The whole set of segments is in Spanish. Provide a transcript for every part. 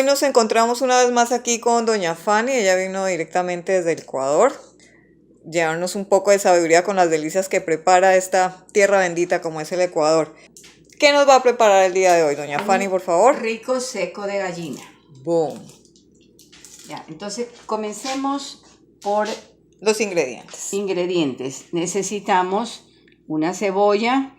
Hoy nos encontramos una vez más aquí con doña Fanny, ella vino directamente desde el Ecuador, llevarnos un poco de sabiduría con las delicias que prepara esta tierra bendita como es el Ecuador. ¿Qué nos va a preparar el día de hoy, doña Fanny, por favor? Rico seco de gallina. Boom. Ya, entonces comencemos por Los ingredientes. Necesitamos una cebolla,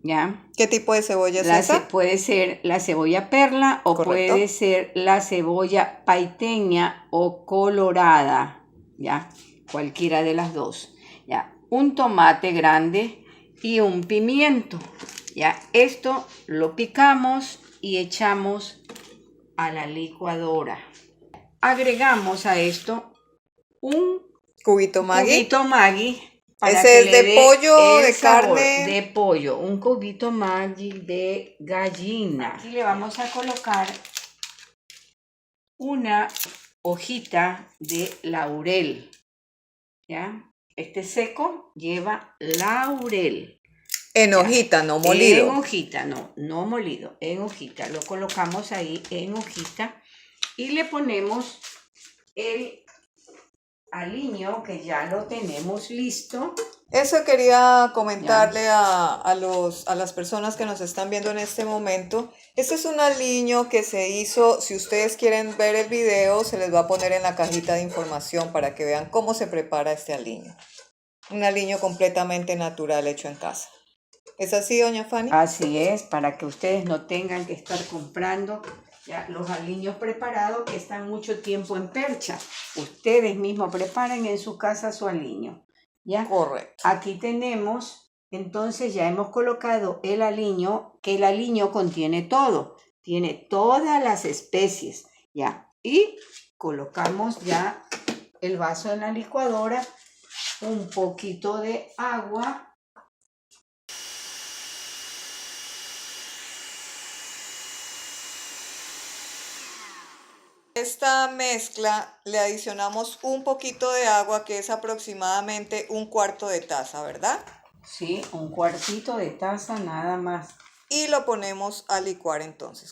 ¿ya? ¿Qué tipo de cebolla es esa? Puede ser la cebolla perla o Correcto. puede ser la cebolla paiteña o colorada, ¿ya? Cualquiera de las dos, ¿ya? Un tomate grande y un pimiento, ¿ya? Esto lo picamos y echamos a la licuadora. Agregamos a esto un Cubito Maggi. ¿Ese es de pollo, de carne? De pollo, un cubito Maggi de gallina. Aquí le vamos a colocar una hojita de laurel, ¿ya? Este seco lleva laurel. En hojita, no molido. En hojita, no molido, en hojita. Lo colocamos ahí en hojita y le ponemos el aliño que ya lo tenemos listo. Eso quería comentarle a las personas que nos están viendo en este momento. Este es un aliño que se hizo, si ustedes quieren ver el video, se les va a poner en la cajita de información para que vean cómo se prepara este aliño. Un aliño completamente natural hecho en casa. ¿Es así, doña Fanny? Así es, para que ustedes no tengan que estar comprando ya los aliños preparados que están mucho tiempo en percha. Ustedes mismos preparen en su casa su aliño, ¿ya? Correcto. Aquí tenemos, entonces ya hemos colocado el aliño, que el aliño contiene todo. Tiene todas las especies, ¿ya? Y colocamos ya el vaso en la licuadora, un poquito de agua. Esta mezcla le adicionamos un poquito de agua, que es aproximadamente 1/4 de taza, ¿verdad? Sí, 1/4 de taza nada más. Y lo ponemos a licuar entonces.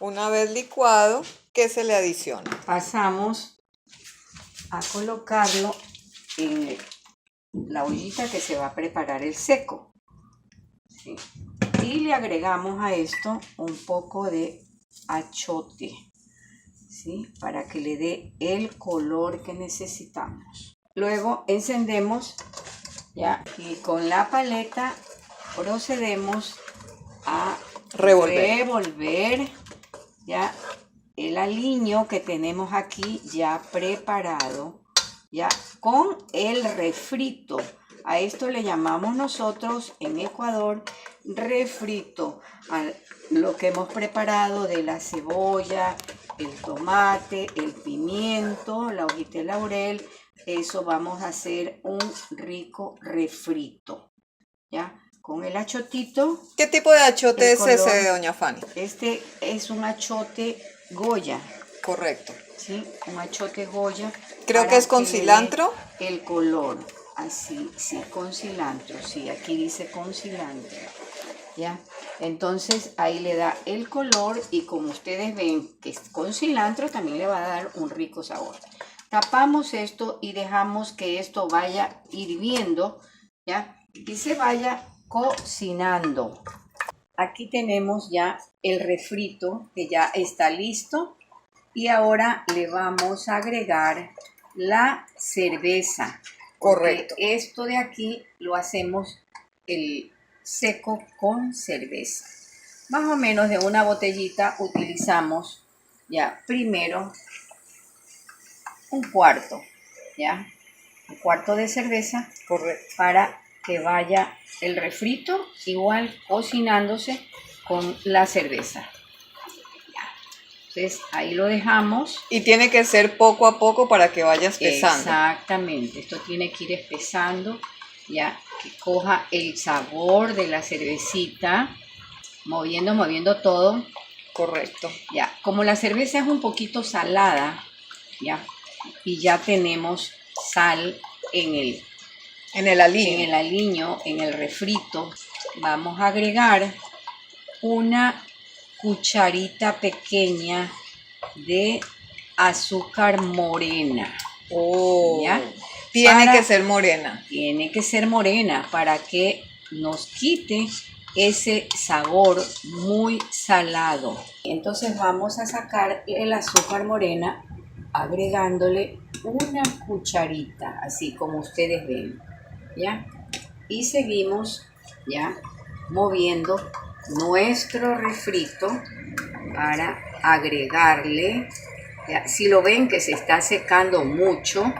Una vez licuado, ¿qué se le adiciona? Pasamos a colocarlo en la ollita que se va a preparar el seco. ¿Sí? Y le agregamos a esto un poco de achote, ¿sí? Para que le dé el color que necesitamos. Luego encendemos, ¿ya? Y con la paleta procedemos a revolver ya el aliño que tenemos aquí ya preparado, ya con el refrito. A esto le llamamos nosotros en Ecuador refrito, a lo que hemos preparado de la cebolla, el tomate, el pimiento, la hojita de laurel. Eso vamos a hacer un rico refrito, ¿ya? Con el achotito. ¿Qué tipo de achote es ese, doña Fanny? Este es un achote Goya. Correcto. Sí, un achote Goya. Creo que es con cilantro. El color, así, sí, con cilantro, sí, aquí dice con cilantro, ¿ya? Entonces ahí le da el color y como ustedes ven que es con cilantro también le va a dar un rico sabor. Tapamos esto y dejamos que esto vaya hirviendo, ¿ya? Y se vaya cocinando. Aquí tenemos ya el refrito que ya está listo y ahora le vamos a agregar la cerveza. Correcto. Esto de aquí lo hacemos el seco con cerveza. Más o menos de una botellita utilizamos ya primero 1/4, ¿ya? 1/4 de cerveza. Correcto. Para que vaya el refrito igual cocinándose con la cerveza. Entonces ahí lo dejamos. Y tiene que ser poco a poco para que vaya espesando. Exactamente, esto tiene que ir espesando, ya que coja el sabor de la cervecita, moviendo todo. Correcto. Ya, como la cerveza es un poquito salada, ya, y ya tenemos sal en el aliño, en el refrito. vamos a agregar una cucharita pequeña de azúcar morena. Oh, ¿Ya? tiene que ser morena. Tiene que ser morena para que nos quite ese sabor muy salado. Entonces vamos a sacar el azúcar morena agregándole una cucharita, así como ustedes ven, ¿ya? Y seguimos, ¿ya?, moviendo nuestro refrito para agregarle, ¿ya? Si lo ven que se está secando mucho,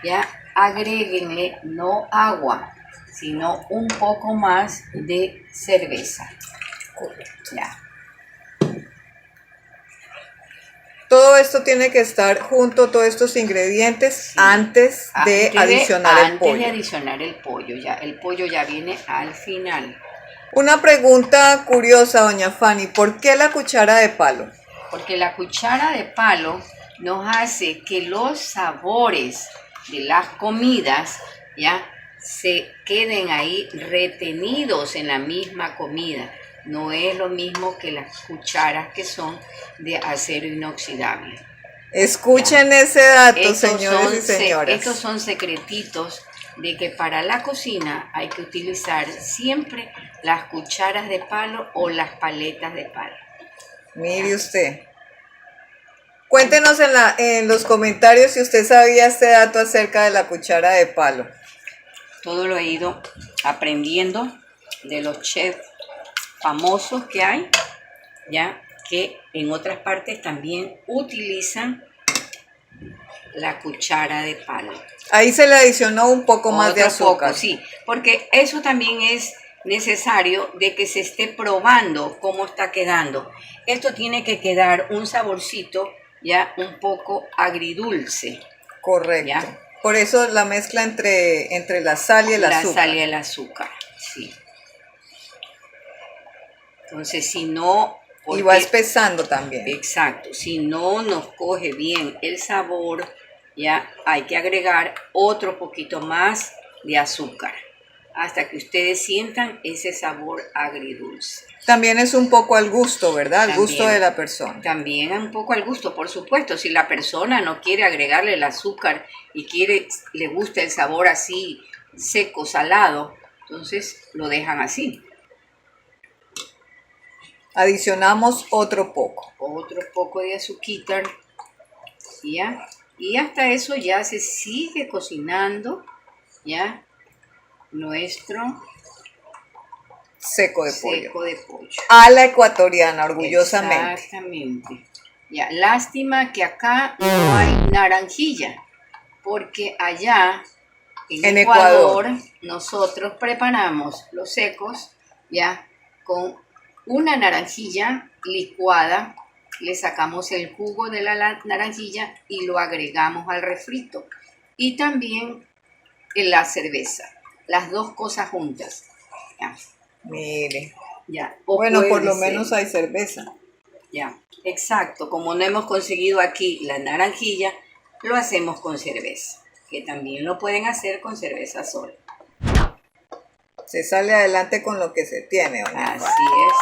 ¿ya?, agréguenle no agua, sino un poco más de cerveza. Ya. Todo esto tiene que estar junto, todos estos ingredientes, Sí. antes de adicionar el pollo. Antes de adicionar el pollo, ya. El pollo ya viene al final. Una pregunta curiosa, doña Fanny, ¿por qué la cuchara de palo? Porque la cuchara de palo nos hace que los sabores de las comidas, ya, se queden ahí retenidos en la misma comida. No es lo mismo que las cucharas que son de acero inoxidable. Escuchen Ya. ese dato, Estos señores y son señoras. estos son secretitos de que para la cocina hay que utilizar siempre las cucharas de palo o las paletas de palo. Mire usted. Cuéntenos en los comentarios si usted sabía este dato acerca de la cuchara de palo. Todo lo he ido aprendiendo de los chefs famosos que hay, ya que en otras partes también utilizan la cuchara de palo. Ahí se le adicionó un poco más de azúcar. Poco, sí, porque eso también es necesario de que se esté probando cómo está quedando. Esto tiene que quedar un saborcito ya un poco agridulce. Correcto. ¿Ya? Por eso la mezcla entre la sal y el azúcar. La sal y el azúcar, sí. Entonces, si no... Y va espesando también. Exacto. Si no nos coge bien el sabor, ya hay que agregar otro poquito más de azúcar hasta que ustedes sientan ese sabor agridulce. También es un poco al gusto, ¿verdad? Al gusto de la persona. También un poco al gusto, por supuesto. Si la persona no quiere agregarle el azúcar y le gusta el sabor así seco, salado, entonces lo dejan así. Adicionamos otro poco. Otro poco de azúcar, ¿ya? Y hasta eso ya se sigue cocinando, ¿ya?, nuestro seco de pollo. A la ecuatoriana, orgullosamente. Exactamente. Ya, lástima que acá no hay naranjilla, porque allá en Ecuador nosotros preparamos los secos, ya, con una naranjilla licuada, le sacamos el jugo de la naranjilla y lo agregamos al refrito. Y también en la cerveza, las dos cosas juntas. Ya. Mire. Ya. Bueno, por lo menos hay cerveza. Ya, exacto. Como no hemos conseguido aquí la naranjilla, lo hacemos con cerveza, que también lo pueden hacer con cerveza sola. Se sale adelante con lo que se tiene, doña Así es.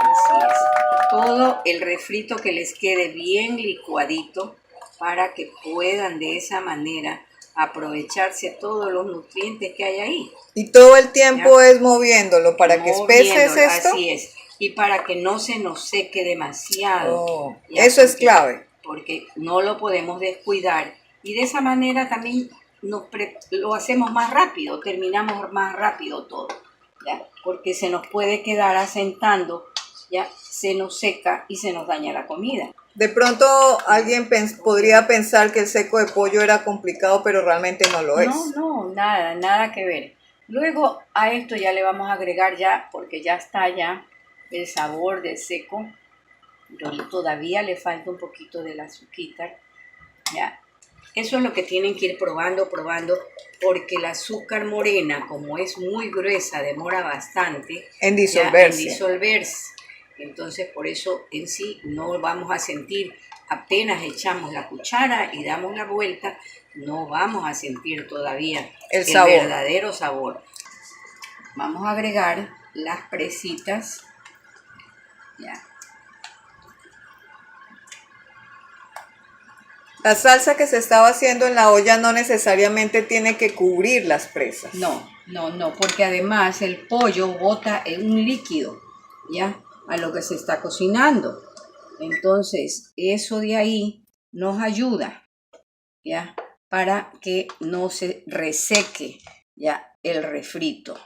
Así es. Todo el refrito que les quede bien licuadito para que puedan de esa manera aprovecharse todos los nutrientes que hay ahí. Y todo el tiempo es moviéndolo para que espese esto. Así es. Y para que no se nos seque demasiado. Oh, eso es clave. Porque no lo podemos descuidar. Y de esa manera también lo hacemos más rápido, terminamos más rápido todo, ¿ya? Porque se nos puede quedar asentando, ya se nos seca y se nos daña la comida. De pronto alguien podría pensar que el seco de pollo era complicado, pero realmente no lo es. No, nada que ver. Luego a esto ya le vamos a agregar ya, porque ya está ya el sabor del seco, pero todavía le falta un poquito del azúcar, ya. Eso es lo que tienen que ir probando, porque el azúcar morena, como es muy gruesa, demora bastante en disolverse. Entonces, por eso en sí no vamos a sentir, apenas echamos la cuchara y damos la vuelta, no vamos a sentir todavía el verdadero sabor. vamos a agregar las presitas. Ya. La salsa que se estaba haciendo en la olla no necesariamente tiene que cubrir las presas. No, porque además el pollo bota un líquido, ¿ya? A lo que se está cocinando. Entonces, eso de ahí nos ayuda, ¿ya? Para que no se reseque, ¿ya? El refrito.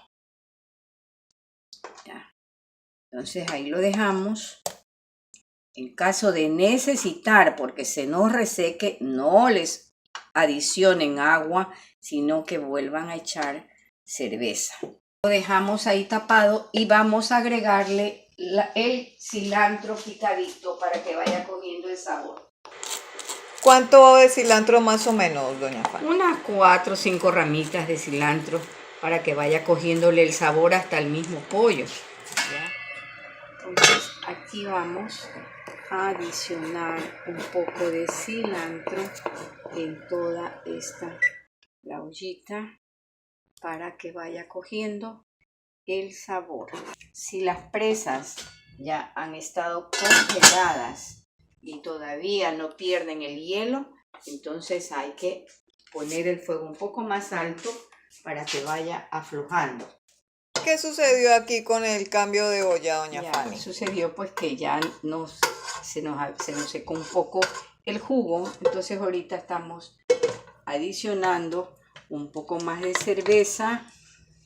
¿Ya? Entonces, ahí lo dejamos. En caso de necesitar, porque se nos reseque, no les adicionen agua, sino que vuelvan a echar cerveza. Lo dejamos ahí tapado y vamos a agregarle el cilantro picadito para que vaya cogiendo el sabor. ¿Cuánto de cilantro más o menos, doña Fanny? Unas 4 o 5 ramitas de cilantro para que vaya cogiéndole el sabor hasta el mismo pollo. ¿Ya? Entonces aquí vamos a adicionar un poco de cilantro en toda la ollita para que vaya cogiendo el sabor. Si las presas ya han estado congeladas y todavía no pierden el hielo, entonces hay que poner el fuego un poco más alto para que vaya aflojando. ¿Qué sucedió aquí con el cambio de olla, doña Ya Fanny? sucedió pues que ya se nos secó un poco el jugo, entonces ahorita estamos adicionando un poco más de cerveza,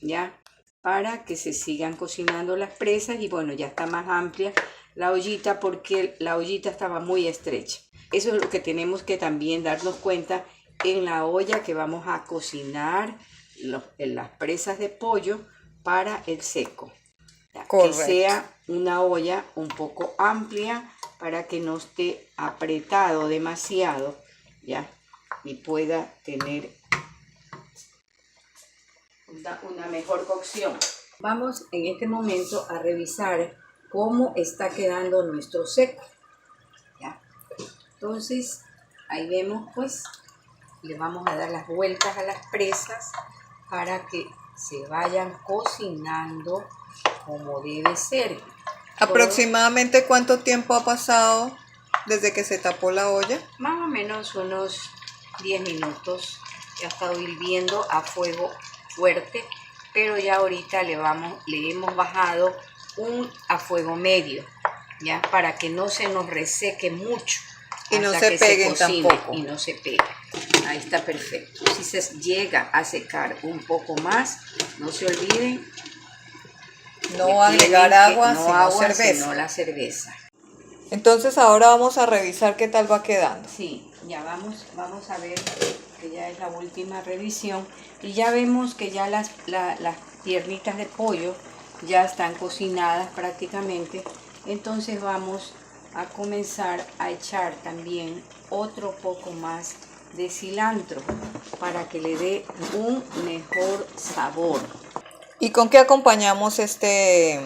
ya, para que se sigan cocinando las presas y bueno, ya está más amplia la ollita porque la ollita estaba muy estrecha. Eso es lo que tenemos que también darnos cuenta en la olla que vamos a cocinar las presas de pollo para el seco. Que sea una olla un poco amplia para que no esté apretado demasiado, ¿ya? Y pueda tener una mejor cocción. Vamos en este momento a revisar cómo está quedando nuestro seco, ¿ya? Entonces ahí vemos, pues le vamos a dar las vueltas a las presas para que se vayan cocinando como debe ser. ¿Aproximadamente cuánto tiempo ha pasado desde que se tapó la olla? Más o menos unos 10 minutos. Ya ha estado hirviendo a fuego fuerte, pero ya ahorita le hemos bajado a fuego medio, ya para que no se nos reseque mucho. Y no se peguen tampoco. Y no se peguen. Ahí está perfecto. Si se llega a secar un poco más, no se olviden. No agregar agua, sino la cerveza. Entonces ahora vamos a revisar qué tal va quedando. Sí, ya vamos a ver que ya es la última revisión. Y ya vemos que ya las piernitas de pollo ya están cocinadas prácticamente. Entonces vamos a comenzar a echar también otro poco más de cilantro para que le dé un mejor sabor. ¿Y con qué acompañamos este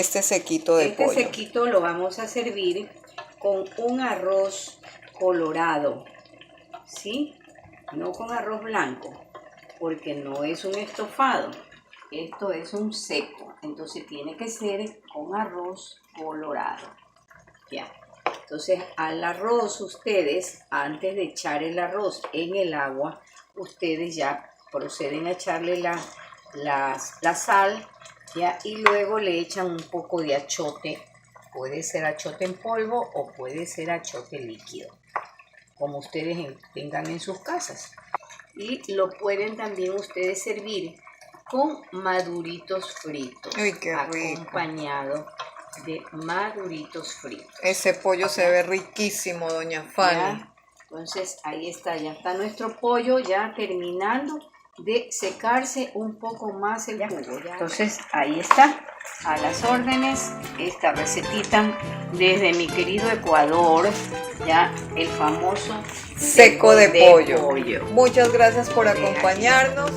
sequito de pollo? Este sequito lo vamos a servir con un arroz colorado, ¿sí? No con arroz blanco, porque no es un estofado. Esto es un seco, entonces tiene que ser con arroz colorado. Ya. Entonces al arroz ustedes, antes de echar el arroz en el agua, ustedes ya proceden a echarle la sal, ¿ya? Y luego le echan un poco de achote. Puede ser achote en polvo o puede ser achote líquido, como ustedes tengan en sus casas. Y lo pueden también ustedes servir con maduritos fritos. Uy, qué rico. Acompañado de maduritos fritos. Ese pollo se ve riquísimo, doña Fanny. ¿Ya? Entonces ahí está, ya está nuestro pollo ya terminando de secarse un poco más el jugo. ¿Ya? Entonces ahí está, a las órdenes, esta recetita desde mi querido Ecuador, ya el famoso Seco de pollo. Muchas gracias por acompañarnos.